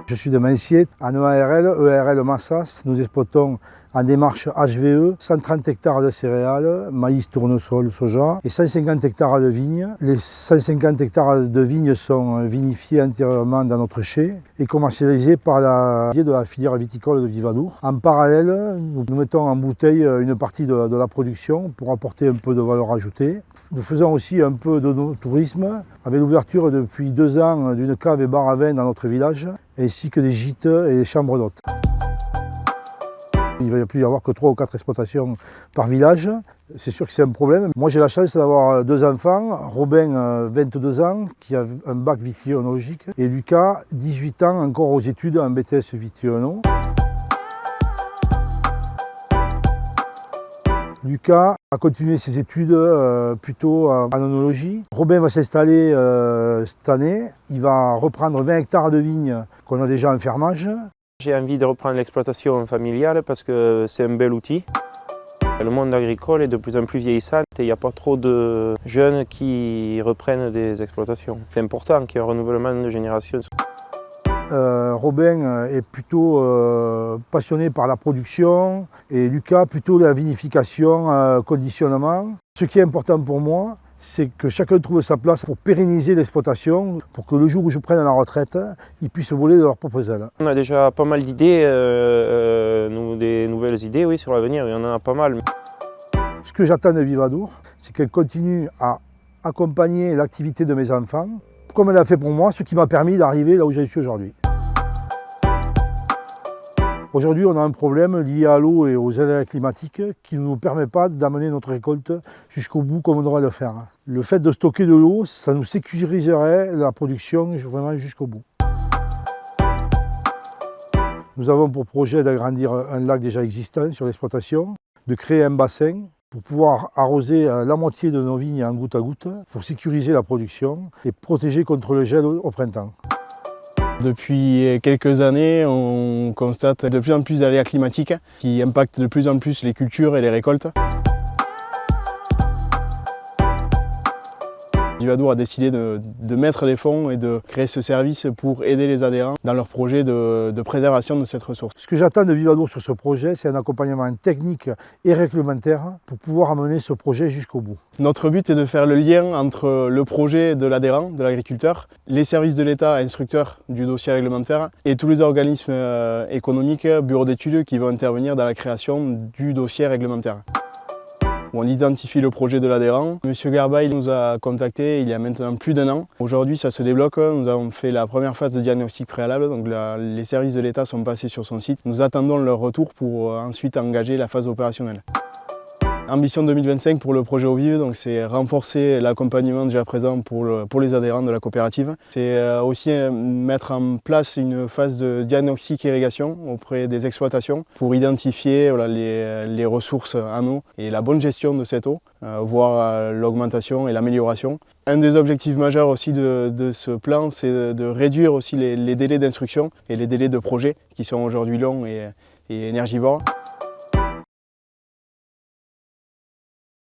Je suis de Mancier, en EARL Massas. Nous exploitons en démarche HVE 130 hectares de céréales, maïs, tournesol, soja et 150 hectares de vignes. Les 150 hectares de vignes sont vinifiés entièrement dans notre chai et commercialisés par la biais de la filière viticole de Vivadour. En parallèle, nous mettons en bouteille une partie de la production pour apporter un peu de valeur ajoutée. Nous faisons aussi un peu de tourisme avec l'ouverture depuis 2 ans d'une cave et bar à vin dans notre village, ainsi que des gîtes et des chambres d'hôtes. Il ne va plus y avoir que 3 ou 4 exploitations par village. C'est sûr que c'est un problème. Moi j'ai la chance d'avoir 2 enfants, Robin 22 ans qui a un bac vitivinique et Lucas 18 ans encore aux études en BTS Vitivino. Lucas a continué ses études plutôt en œnologie. Robin va s'installer cette année. Il va reprendre 20 hectares de vignes qu'on a déjà en fermage. J'ai envie de reprendre l'exploitation familiale parce que c'est un bel outil. Le monde agricole est de plus en plus vieillissant et il n'y a pas trop de jeunes qui reprennent des exploitations. C'est important qu'il y ait un renouvellement de génération. Robin est plutôt passionné par la production et Lucas plutôt la vinification, conditionnement. Ce qui est important pour moi, c'est que chacun trouve sa place pour pérenniser l'exploitation, pour que le jour où je prenne la retraite, ils puissent voler de leurs propres ailes. On a déjà pas mal d'idées, des nouvelles idées oui, sur l'avenir, il y en a pas mal. Ce que j'attends de Vivadour, c'est qu'elle continue à accompagner l'activité de mes enfants, comme elle a fait pour moi, ce qui m'a permis d'arriver là où je suis aujourd'hui. Aujourd'hui, on a un problème lié à l'eau et aux aléas climatiques qui ne nous permet pas d'amener notre récolte jusqu'au bout comme on devrait le faire. Le fait de stocker de l'eau, ça nous sécuriserait la production vraiment jusqu'au bout. Nous avons pour projet d'agrandir un lac déjà existant sur l'exploitation, de créer un bassin pour pouvoir arroser la moitié de nos vignes en goutte à goutte, pour sécuriser la production et protéger contre le gel au printemps. Depuis quelques années, on constate de plus en plus d'aléas climatiques qui impactent de plus en plus les cultures et les récoltes. Vivadour a décidé de mettre les fonds et de créer ce service pour aider les adhérents dans leur projet de préservation de cette ressource. Ce que j'attends de Vivadour sur ce projet, c'est un accompagnement technique et réglementaire pour pouvoir amener ce projet jusqu'au bout. Notre but est de faire le lien entre le projet de l'adhérent, de l'agriculteur, les services de l'État instructeurs du dossier réglementaire et tous les organismes économiques, bureaux d'études qui vont intervenir dans la création du dossier réglementaire. On identifie le projet de l'adhérent. Monsieur Garbaille nous a contactés il y a maintenant plus d'1 an. Aujourd'hui, ça se débloque. Nous avons fait la première phase de diagnostic préalable, donc les services de l'État sont passés sur son site. Nous attendons leur retour pour ensuite engager la phase opérationnelle. Ambition 2025 pour le projet Eau Vive, c'est renforcer l'accompagnement déjà présent pour les adhérents de la coopérative. C'est aussi mettre en place une phase de diagnostic irrigation auprès des exploitations pour identifier les ressources en eau et la bonne gestion de cette eau, voire l'augmentation et l'amélioration. Un des objectifs majeurs aussi de ce plan, c'est de réduire aussi les délais d'instruction et les délais de projet qui sont aujourd'hui longs et énergivores.